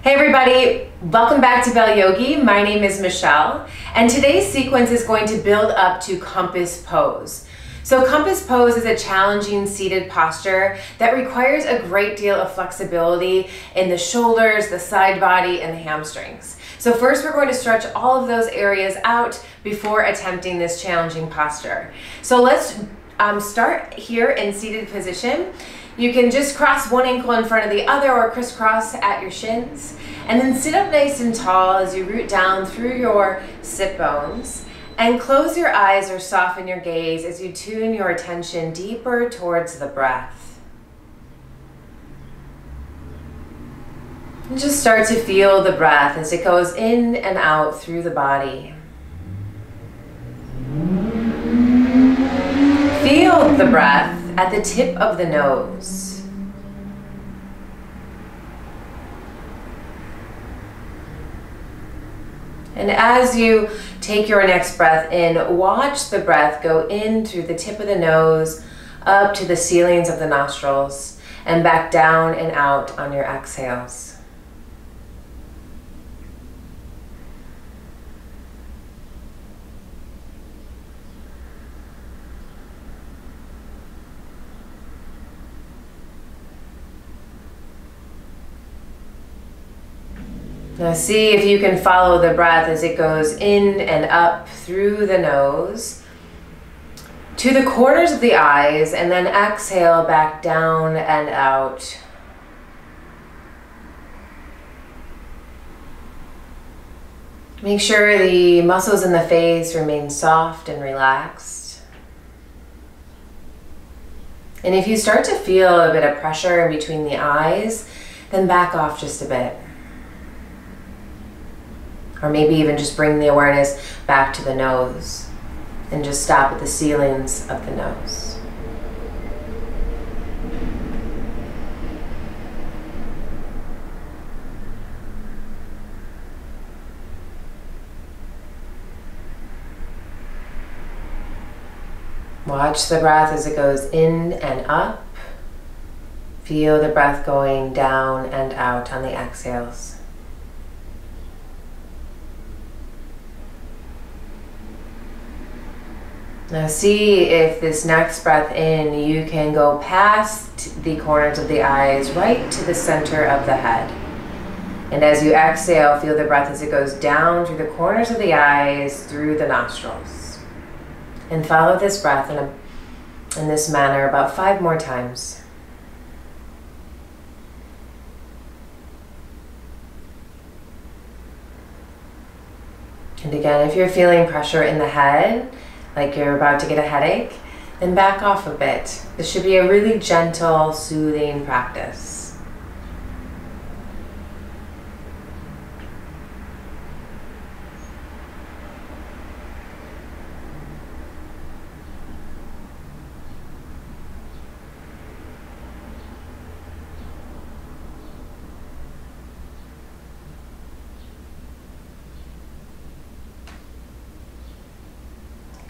Hey everybody, welcome back to BelleYogi. My name is Michelle, and today's sequence is going to build up to compass pose. So compass pose is a challenging seated posture that requires a great deal of flexibility in the shoulders, the side body, and the hamstrings. So first we're going to stretch all of those areas out before attempting this challenging posture. So let's start here in seated position. You can just cross one ankle in front of the other or crisscross at your shins, and then sit up nice and tall as you root down through your sit bones, and close your eyes or soften your gaze as you tune your attention deeper towards the breath. And just start to feel the breath as it goes in and out through the body. Feel the breath at the tip of the nose. And as you take your next breath in, watch the breath go in through the tip of the nose, up to the ceilings of the nostrils, and back down and out on your exhales. Now see if you can follow the breath as it goes in and up through the nose to the corners of the eyes, and then exhale back down and out. Make sure the muscles in the face remain soft and relaxed. And if you start to feel a bit of pressure in between the eyes, then back off just a bit. Or maybe even just bring the awareness back to the nose and just stop at the ceilings of the nose. Watch the breath as it goes in and up. Feel the breath going down and out on the exhales. Now see if this next breath in, you can go past the corners of the eyes right to the center of the head. And as you exhale, feel the breath as it goes down through the corners of the eyes, through the nostrils. And follow this breath in this manner about 5 more times. And again, if you're feeling pressure in the head, like you're about to get a headache, then back off a bit. This should be a really gentle, soothing practice.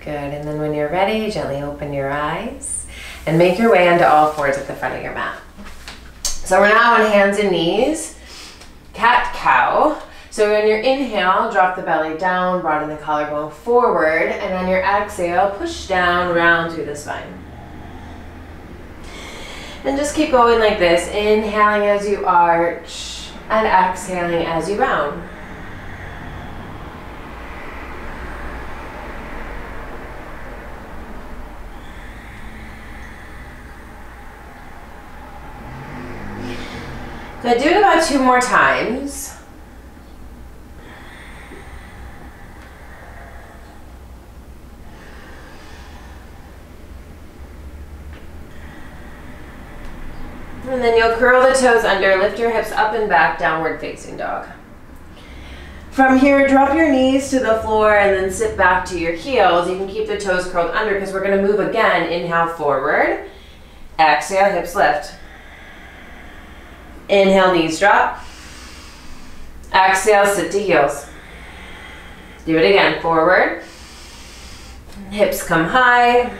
Good, and then when you're ready, gently open your eyes and make your way onto all fours at the front of your mat. So we're now on hands and knees, cat-cow. So on your inhale, drop the belly down, broaden the collarbone forward, and on your exhale, push down, round through the spine. And just keep going like this, inhaling as you arch and exhaling as you round. Good, do it about 2 more times. And then you'll curl the toes under, lift your hips up and back, downward facing dog. From here, drop your knees to the floor and then sit back to your heels. You can keep the toes curled under because we're going to move again. Inhale forward, exhale, hips lift. Inhale, knees drop. Exhale, sit to heels. Do it again, forward. Hips come high.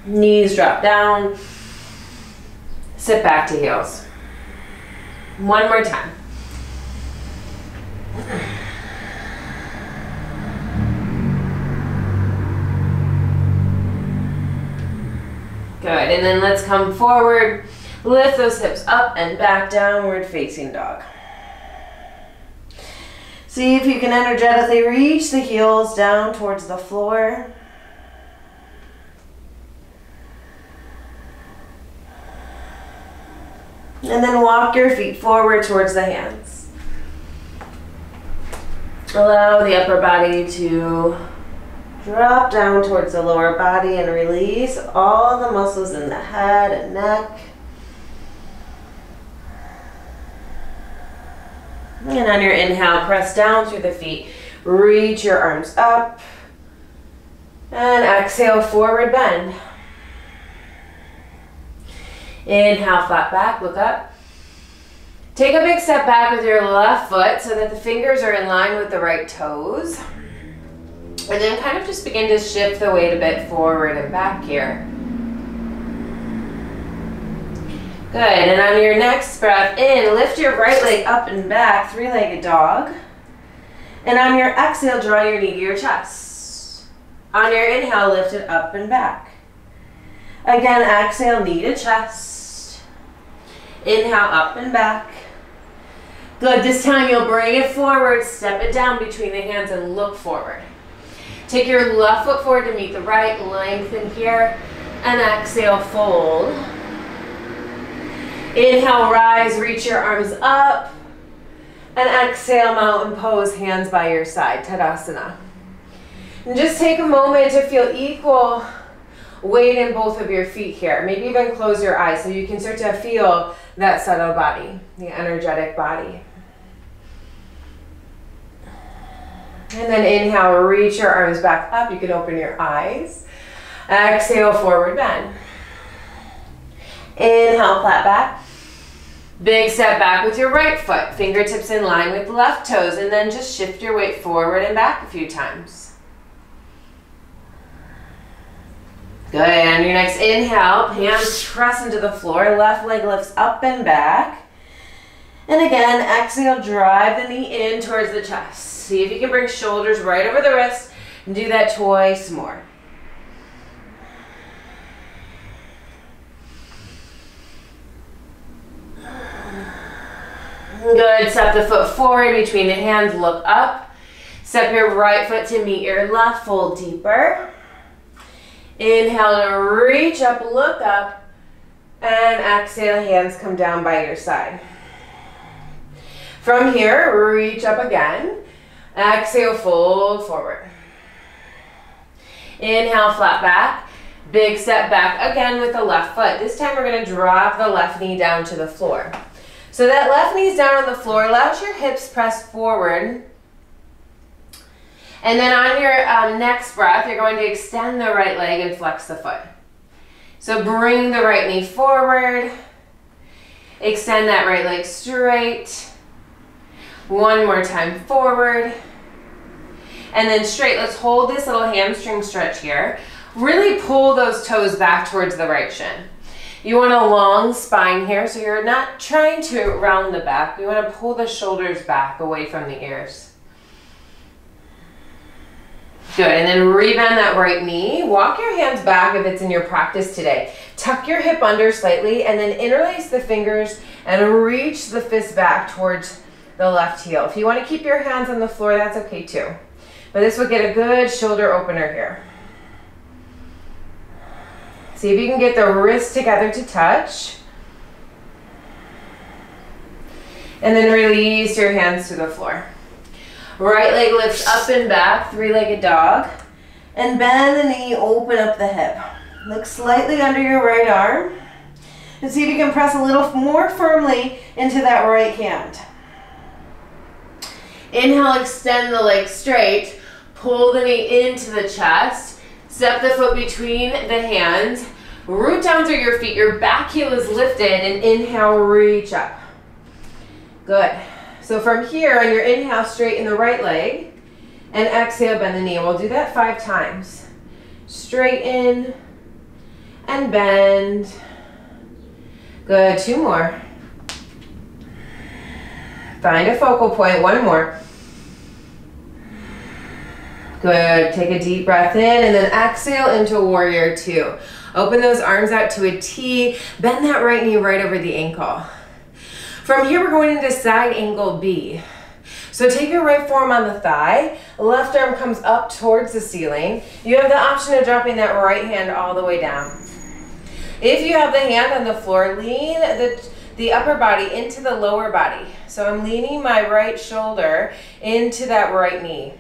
Knees drop down. Sit back to heels. One more time. Good, and then let's come forward. Lift those hips up and back, downward facing dog. See if you can energetically reach the heels down towards the floor. And then walk your feet forward towards the hands. Allow the upper body to drop down towards the lower body and release all the muscles in the head and neck. And on your inhale, press down through the feet. Reach your arms up. And exhale, forward bend. Inhale, flat back, look up. Take a big step back with your left foot so that the fingers are in line with the right toes. And then kind of just begin to shift the weight a bit forward and back here. Good, and on your next breath in, lift your right leg up and back, three-legged dog. And on your exhale, draw your knee to your chest. On your inhale, lift it up and back. Again, exhale, knee to chest. Inhale, up and back. Good, this time you'll bring it forward, step it down between the hands and look forward. Take your left foot forward to meet the right, lengthen here, and exhale, fold. Inhale, rise, reach your arms up, and exhale, mountain pose, hands by your side, Tadasana. And just take a moment to feel equal weight in both of your feet here. Maybe even close your eyes so you can start to feel that subtle body, the energetic body. And then inhale, reach your arms back up. You can open your eyes. Exhale, forward bend. Inhale, flat back. Big step back with your right foot. Fingertips in line with left toes. And then just shift your weight forward and back a few times. Good. On your next inhale, hands press into the floor. Left leg lifts up and back. And again, exhale, drive the knee in towards the chest. See if you can bring shoulders right over the wrist and do that twice more. Good, step the foot forward between the hands, look up. Step your right foot to meet your left, fold deeper. Inhale to reach up, look up, and exhale, hands come down by your side. From here, reach up again. Exhale, fold forward. Inhale, flat back. Big step back again with the left foot. This time we're going to drop the left knee down to the floor. So that left knee's down on the floor. Allow your hips pressed forward. And then on your next breath, you're going to extend the right leg and flex the foot. So bring the right knee forward. Extend that right leg straight. One more time forward. And then straight. Let's hold this little hamstring stretch here. Really pull those toes back towards the right shin. You want a long spine here, so you're not trying to round the back. You want to pull the shoulders back away from the ears. Good, and then rebend that right knee. Walk your hands back if it's in your practice today. Tuck your hip under slightly and then interlace the fingers and reach the fist back towards the left heel. If you want to keep your hands on the floor, that's okay too. But this will get a good shoulder opener here. See if you can get the wrists together to touch. And then release your hands to the floor. Right leg lifts up and back, three-legged dog. And bend the knee, open up the hip. Look slightly under your right arm. And see if you can press a little more firmly into that right hand. Inhale, extend the leg straight. Pull the knee into the chest. Step the foot between the hands. Root down through your feet. Your back heel is lifted. And inhale, reach up. Good. So from here, on your inhale, straighten the right leg. And exhale, bend the knee. We'll do that 5 times. Straighten and bend. Good. 2 more. Find a focal point. 1 more. Good, take a deep breath in and then exhale into warrior two. Open those arms out to a T, bend that right knee right over the ankle. From here, we're going into side angle B. So take your right forearm on the thigh, left arm comes up towards the ceiling. You have the option of dropping that right hand all the way down. If you have the hand on the floor, lean the upper body into the lower body. So I'm leaning my right shoulder into that right knee.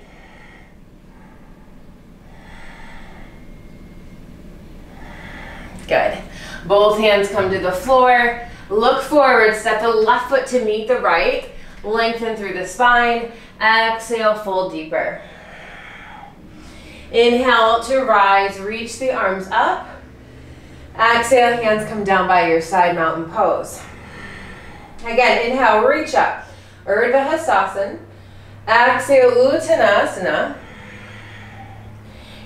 Good. Both hands come to the floor. Look forward, step the left foot to meet the right. Lengthen through the spine. Exhale, fold deeper. Inhale to rise, reach the arms up. Exhale, hands come down by your side, mountain pose. Again, inhale, reach up. Urdhva Hastasana. Exhale, Uttanasana.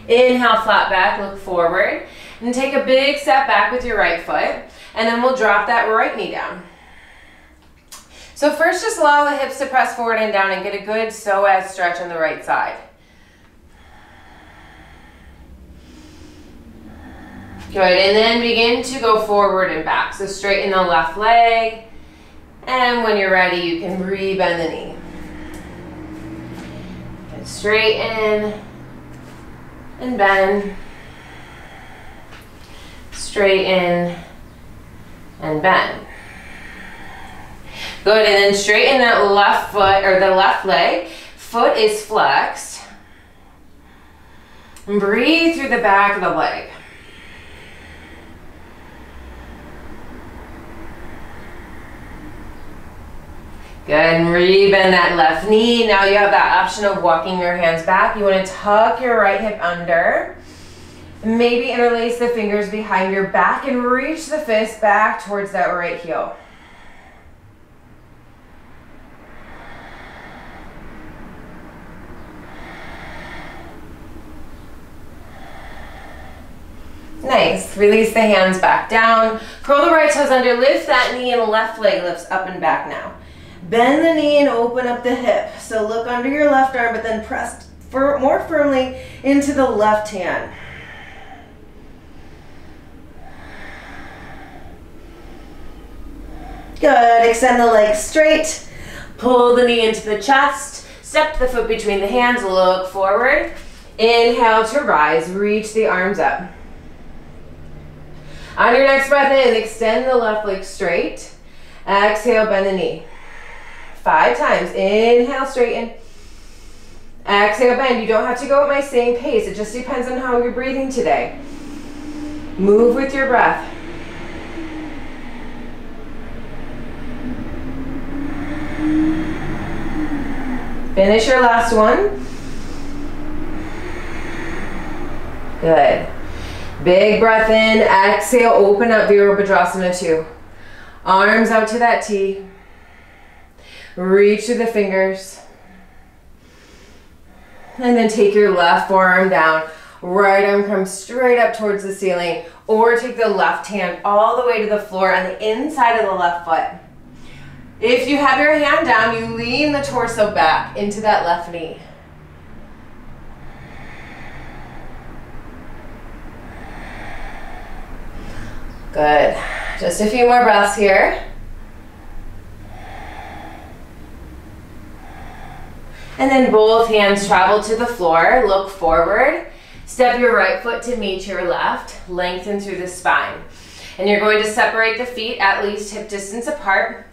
Inhale, flat back, look forward. And take a big step back with your right foot. And then we'll drop that right knee down. So first, just allow the hips to press forward and down and get a good psoas stretch on the right side. Good, and then begin to go forward and back. So straighten the left leg. And when you're ready, you can re-bend the knee. Good, straighten and bend. Straighten and bend. Good, and then straighten that left foot or the left leg. Foot is flexed. And breathe through the back of the leg. Good, and re-bend that left knee. Now you have that option of walking your hands back. You want to tuck your right hip under. Maybe interlace the fingers behind your back and reach the fist back towards that right heel. Nice. Release the hands back down. Curl the right toes under. Lift that knee and the left leg lifts up and back now. Bend the knee and open up the hip. So look under your left arm, but then press more firmly into the left hand. Good. Extend the legs straight. Pull the knee into the chest. Step the foot between the hands. Look forward. Inhale to rise. Reach the arms up. On your next breath in, extend the left leg straight. Exhale, bend the knee. 5 times. Inhale, straighten. Exhale, bend. You don't have to go at my same pace. It just depends on how you're breathing today. Move with your breath. Finish your last one. Good. Big breath in. Exhale, open up Virabhadrasana 2. Arms out to that T. Reach through the fingers. And then take your left forearm down. Right arm comes straight up towards the ceiling. Or take the left hand all the way to the floor on the inside of the left foot. If you have your hand down, you lean the torso back into that left knee. Good. Just a few more breaths here. And then both hands travel to the floor. Look forward. Step your right foot to meet your left. Lengthen through the spine. And you're going to separate the feet at least hip distance apart.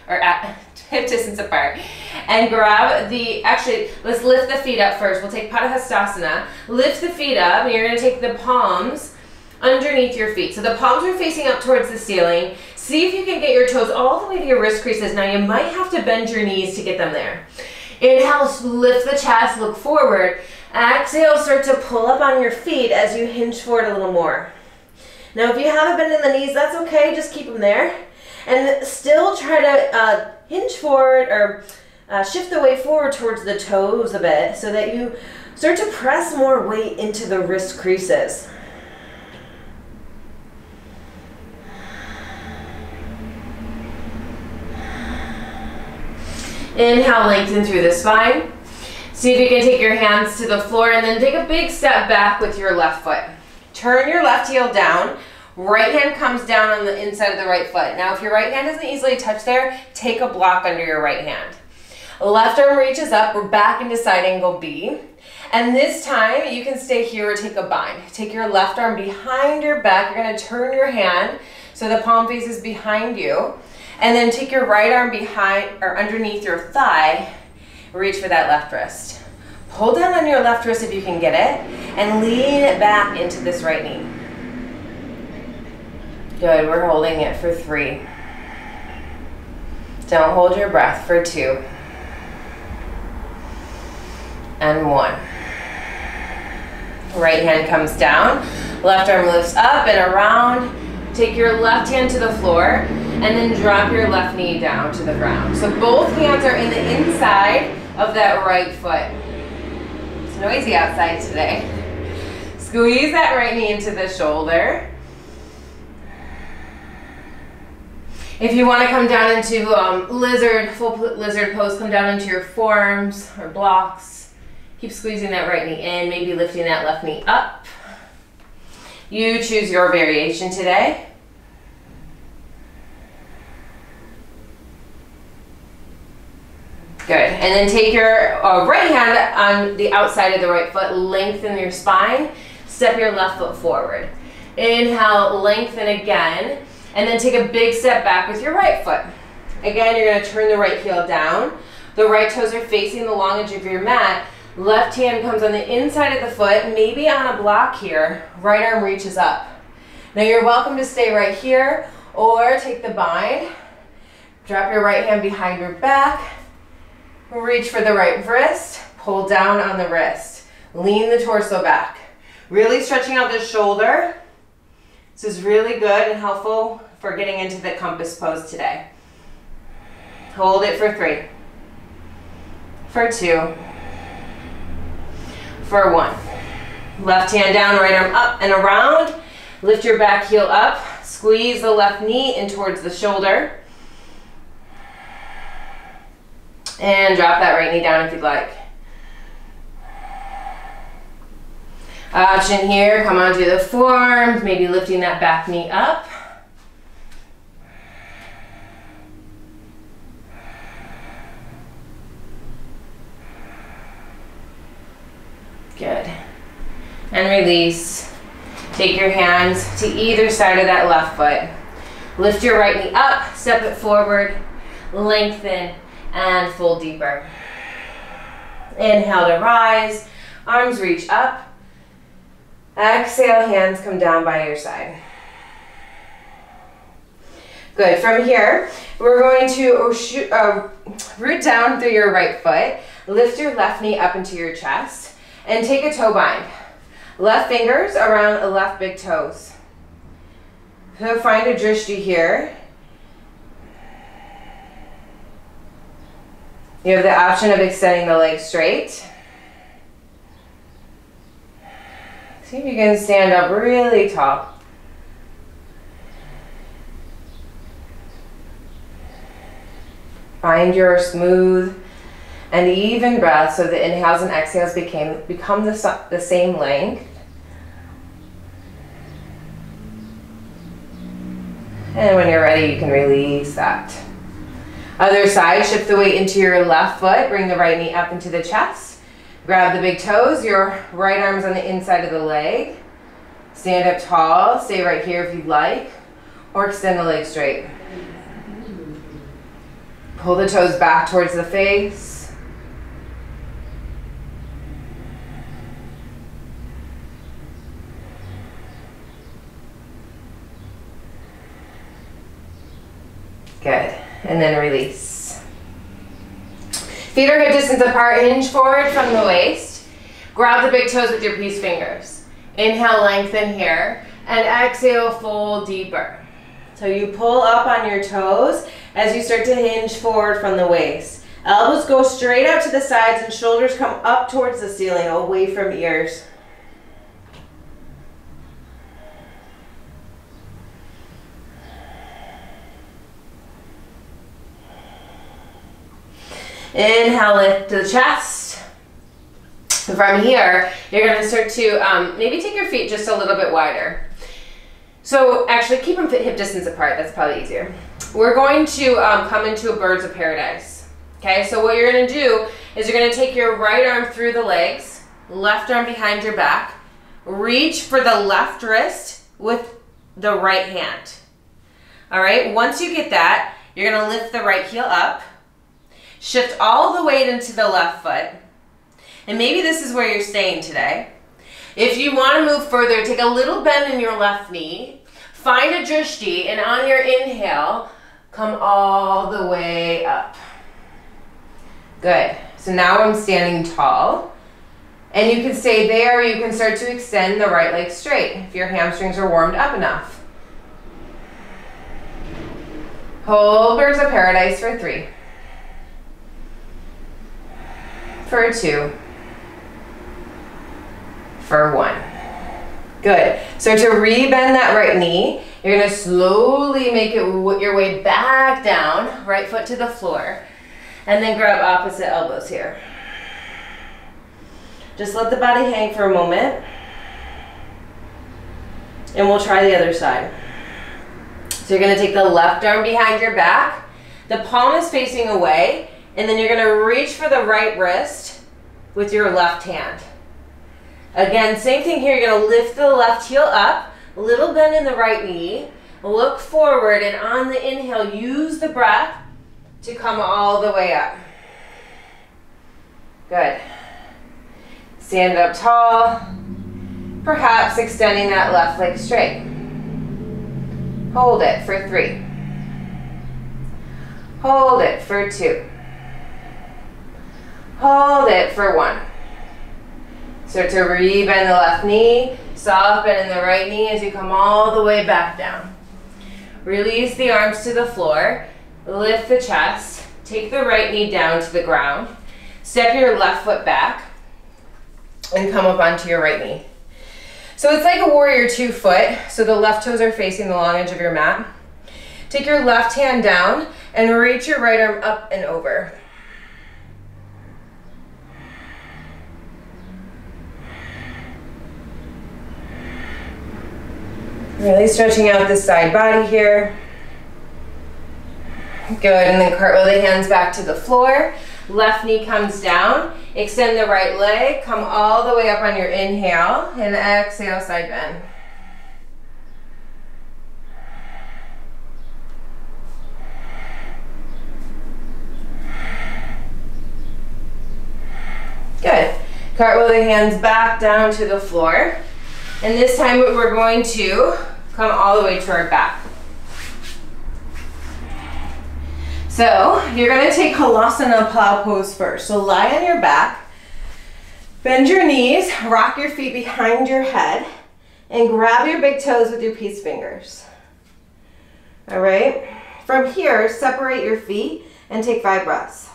Or at hip distance apart. And grab the, actually, let's lift the feet up first. We'll take Padahastasana. Lift the feet up, and you're going to take the palms underneath your feet. So the palms are facing up towards the ceiling. See if you can get your toes all the way to your wrist creases. Now you might have to bend your knees to get them there. Inhale, lift the chest, look forward. Exhale, start to pull up on your feet as you hinge forward a little more. Now if you haven't bent in the knees, that's okay, just keep them there. And still try to hinge forward or shift the weight forward towards the toes a bit so that you start to press more weight into the wrist creases. Inhale, lengthen through the spine. See if you can take your hands to the floor and then take a big step back with your left foot. Turn your left heel down. Right hand comes down on the inside of the right foot. Now, if your right hand doesn't easily touch there, take a block under your right hand. Left arm reaches up. We're back into side angle B. And this time, you can stay here or take a bind. Take your left arm behind your back. You're going to turn your hand so the palm faces behind you. And then take your right arm behind or underneath your thigh. Reach for that left wrist. Pull down on your left wrist if you can get it. And lean it back into this right knee. Good, we're holding it for 3. Don't hold your breath for 2. And 1. Right hand comes down, left arm lifts up and around. Take your left hand to the floor and then drop your left knee down to the ground. So both hands are in the inside of that right foot. It's noisy outside today. Squeeze that right knee into the shoulder. If you want to come down into full lizard pose, come down into your forearms or blocks. Keep squeezing that right knee in, maybe lifting that left knee up. You choose your variation today. Good, and then take your right hand on the outside of the right foot, lengthen your spine, step your left foot forward. Inhale, lengthen again, and then take a big step back with your right foot. Again, you're gonna turn the right heel down. The right toes are facing the long edge of your mat. Left hand comes on the inside of the foot, maybe on a block here. Right arm reaches up. Now you're welcome to stay right here or take the bind. Drop your right hand behind your back. Reach for the right wrist. Pull down on the wrist. Lean the torso back. Really stretching out the shoulder. This is really good and helpful for getting into the compass pose today. Hold it for 3. For 2. For 1. Left hand down, right arm up and around. Lift your back heel up. Squeeze the left knee in towards the shoulder. And drop that right knee down if you'd like. Option here, come onto the forearms, maybe lifting that back knee up. Good. And release. Take your hands to either side of that left foot. Lift your right knee up, step it forward, lengthen, and fold deeper. Inhale to rise, arms reach up. Exhale, hands come down by your side. Good, from here, we're going to root down through your right foot, lift your left knee up into your chest, and take a toe bind. Left fingers around the left big toes. So find a drishti here. You have the option of extending the legs straight. See if you can stand up really tall. Find your smooth and even breath so the inhales and exhales become the same length. And when you're ready, you can release that. Other side, shift the weight into your left foot, bring the right knee up into the chest. Grab the big toes, your right arm's on the inside of the leg. Stand up tall, stay right here if you'd like, or extend the leg straight. Pull the toes back towards the face. Good, and then release. Feet are hip distance apart, hinge forward from the waist. Grab the big toes with your peace fingers. Inhale, lengthen here, and exhale, fold deeper. So you pull up on your toes as you start to hinge forward from the waist. Elbows go straight out to the sides and shoulders come up towards the ceiling, away from ears. Inhale, lift to the chest. So from here, you're gonna start to maybe take your feet just a little bit wider. So actually keep them hip distance apart, that's probably easier. We're going to come into a birds of paradise. Okay, so what you're gonna do is you're gonna take your right arm through the legs, left arm behind your back, reach for the left wrist with the right hand. All right, once you get that, you're gonna lift the right heel up, shift all the weight into the left foot, and maybe this is where you're staying today. If you want to move further, take a little bend in your left knee, find a drishti, and on your inhale, come all the way up. Good. So now I'm standing tall, and you can stay there, or you can start to extend the right leg straight if your hamstrings are warmed up enough. Hold birds of paradise for 3, for 2, for 1. Good. Start to rebend that right knee. You're going to slowly make it your way back down, right foot to the floor, and then grab opposite elbows here. Just let the body hang for a moment, and we'll try the other side. So you're going to take the left arm behind your back, the palm is facing away, and then you're going to reach for the right wrist with your left hand. Again, same thing here, you're going to lift the left heel up, a little bend in the right knee, look forward, and on the inhale, use the breath to come all the way up. Good. Stand up tall, perhaps extending that left leg straight. Hold it for 3. Hold it for 2. Hold it for 1. Start to rebend the left knee, soft bend in the right knee as you come all the way back down. Release the arms to the floor, lift the chest, take the right knee down to the ground, step your left foot back, and come up onto your right knee. So it's like a warrior 2 foot, so the left toes are facing the long edge of your mat. Take your left hand down and reach your right arm up and over. Really stretching out the side body here. Good, and then cartwheel the hands back to the floor. Left knee comes down. Extend the right leg. Come all the way up on your inhale. And exhale, side bend. Good. Cartwheel the hands back down to the floor. And this time we're going to come all the way to our back. So you're going to take Halasana plow pose first. So lie on your back, bend your knees, rock your feet behind your head, and grab your big toes with your peace fingers. All right? From here, separate your feet and take 5 breaths.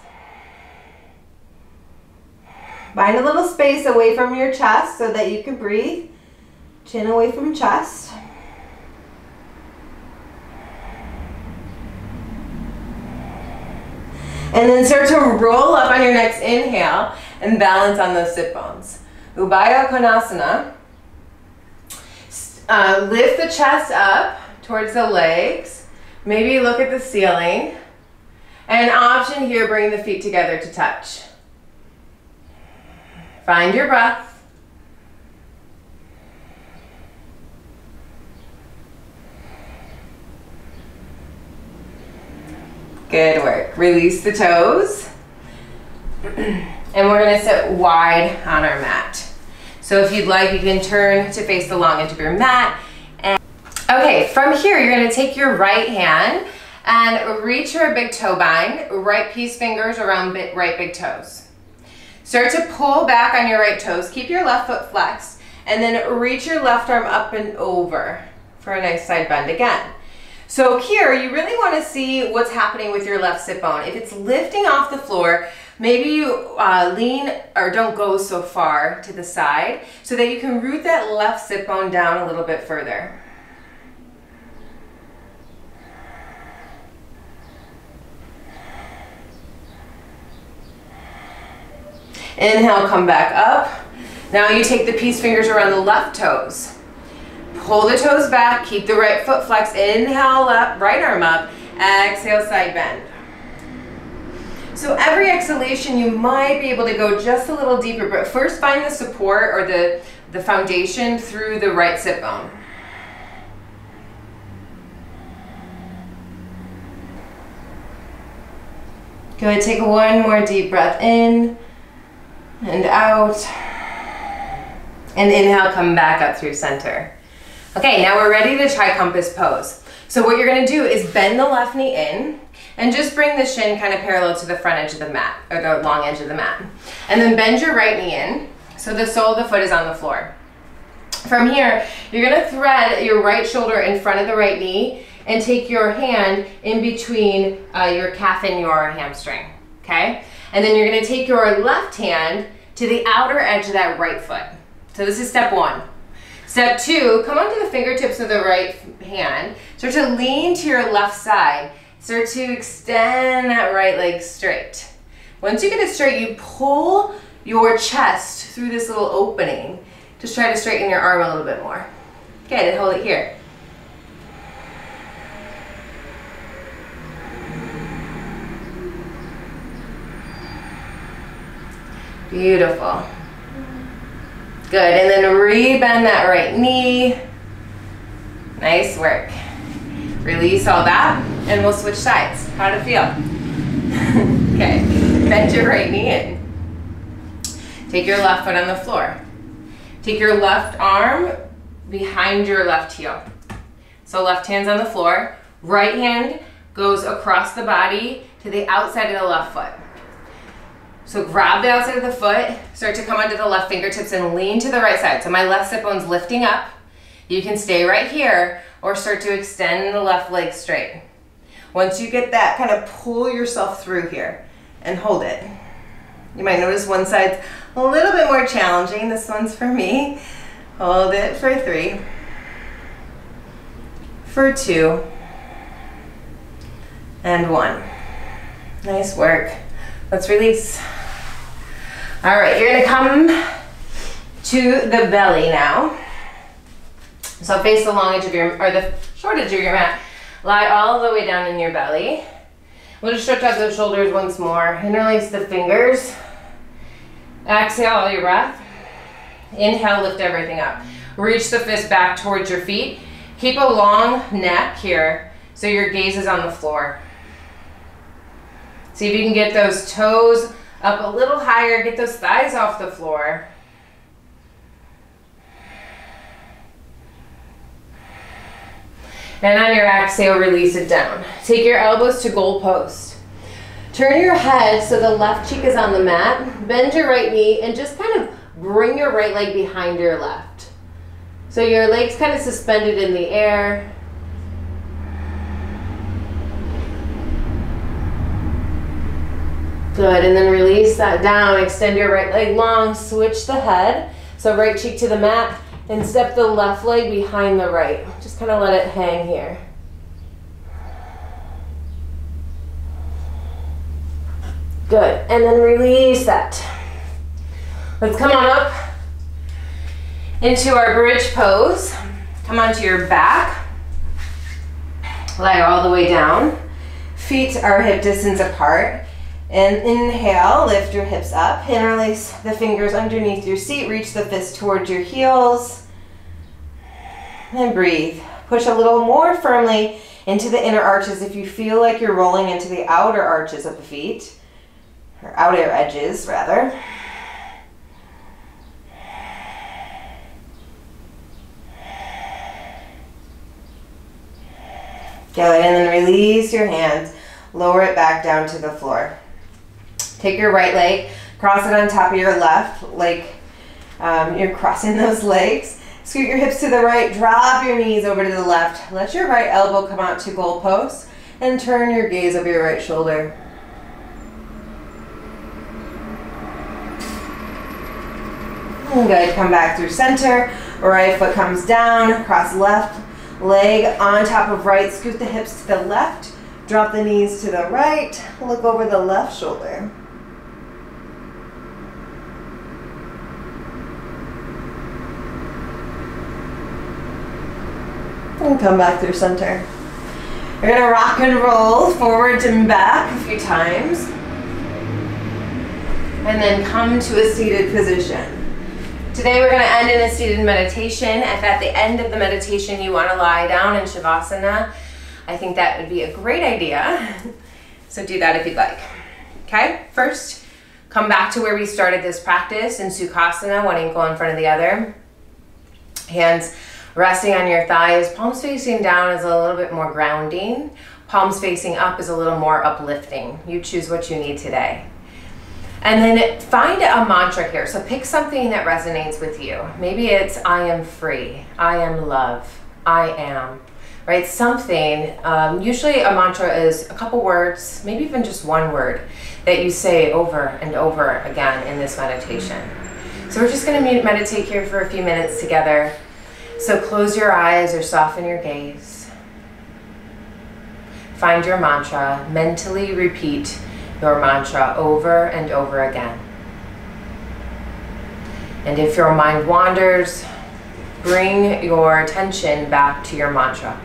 Find a little space away from your chest so that you can breathe. Chin away from chest. And then start to roll up on your next inhale and balance on those sit bones. Ubaya Konasana. Lift the chest up towards the legs. Maybe look at the ceiling. And an option here, bring the feet together to touch. Find your breath. Good work. Release the toes. And we're going to sit wide on our mat. So if you'd like, you can turn to face the long edge of your mat. And okay, from here, you're going to take your right hand and reach your big toe bind, right peace fingers around right big toes. Start to pull back on your right toes. Keep your left foot flexed, and then reach your left arm up and over for a nice side bend again. So here, you really want to see what's happening with your left sit bone. If it's lifting off the floor, maybe you lean or don't go so far to the side so that you can root that left sit bone down a little bit further. Inhale, come back up. Now you take the peace fingers around the left toes. Pull the toes back, keep the right foot flexed. Inhale up, right arm up. Exhale, side bend. So every exhalation you might be able to go just a little deeper, but first find the support or the foundation through the right sit bone. Good, take one more deep breath in and out. And inhale, come back up through center. Okay, now we're ready to try compass pose. So what you're gonna do is bend the left knee in and just bring the shin kind of parallel to the front edge of the mat, or the long edge of the mat. And then bend your right knee in, so the sole of the foot is on the floor. From here, you're gonna thread your right shoulder in front of the right knee and take your hand in between your calf and your hamstring, okay? And then you're gonna take your left hand to the outer edge of that right foot. So this is step one. Step two, come onto the fingertips of the right hand. Start to lean to your left side. Start to extend that right leg straight. Once you get it straight, you pull your chest through this little opening. Just try to straighten your arm a little bit more. Okay, then hold it here. Beautiful. Good, and then re-bend that right knee. Nice work. Release all that, and we'll switch sides. How'd it feel? Okay, bend your right knee in. Take your left foot on the floor. Take your left arm behind your left heel. So left hand's on the floor. Right hand goes across the body to the outside of the left foot. So grab the outside of the foot, start to come onto the left fingertips and lean to the right side. So my left sit bone's lifting up. You can stay right here or start to extend the left leg straight. Once you get that, kind of pull yourself through here and hold it. You might notice one side's a little bit more challenging. This one's for me. Hold it for 3, for 2, and 1. Nice work. Let's release. All right, you're gonna come to the belly now. So face the long edge of your, or the short edge of your mat. Lie all the way down in your belly. We'll just stretch out those shoulders once more. Interlace the fingers. Exhale all your breath. Inhale, lift everything up. Reach the fist back towards your feet. Keep a long neck here so your gaze is on the floor. See if you can get those toes up a little higher, get those thighs off the floor. And on your exhale, release it down. Take your elbows to goal post. Turn your head so the left cheek is on the mat. Bend your right knee and just kind of bring your right leg behind your left. So your leg's kind of suspended in the air. Good, and then release that down. Extend your right leg long, switch the head. So right cheek to the mat and step the left leg behind the right. Just kind of let it hang here. Good, and then release that. Let's come on up into our bridge pose. Come onto your back. Lie all the way down. Feet are hip distance apart. And inhale, lift your hips up, interlace the fingers underneath your seat, reach the fist towards your heels, and breathe. Push a little more firmly into the inner arches if you feel like you're rolling into the outer arches of the feet, or outer edges rather. Good, and then release your hands, lower it back down to the floor. Take your right leg, cross it on top of your left, like you're crossing those legs. Scoot your hips to the right, drop your knees over to the left. Let your right elbow come out to goal post and turn your gaze over your right shoulder. Good, come back through center. Right foot comes down, cross left leg on top of right, scoot the hips to the left, drop the knees to the right, look over the left shoulder. And come back through center. We're gonna rock and roll forward and back a few times. And then come to a seated position. Today we're gonna end in a seated meditation. If at the end of the meditation you wanna lie down in Shavasana, I think that would be a great idea. So do that if you'd like. Okay, first, come back to where we started this practice in Sukhasana, one ankle in front of the other. Hands resting on your thighs, palms facing down is a little bit more grounding. Palms facing up is a little more uplifting. You choose what you need today. And then find a mantra here. So pick something that resonates with you. Maybe it's I am free, I am love, I am, right? Something, usually a mantra is a couple words, maybe even just one word that you say over and over again in this meditation. So we're just gonna meditate here for a few minutes together. So close your eyes or soften your gaze. Find your mantra, mentally repeat your mantra over and over again. And if your mind wanders, bring your attention back to your mantra.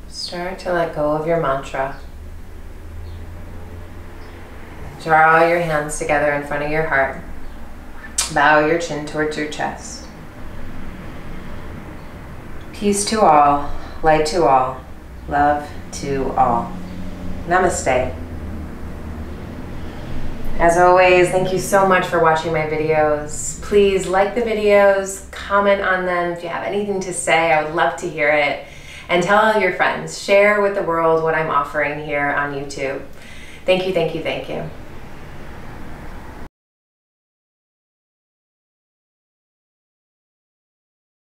Start to let go of your mantra. Draw your hands together in front of your heart. Bow your chin towards your chest. Peace to all, light to all, love to all. Namaste. As always, thank you so much for watching my videos. Please like the videos, comment on them. If you have anything to say, I would love to hear it. And tell all your friends. Share with the world what I'm offering here on YouTube. Thank you, thank you, thank you.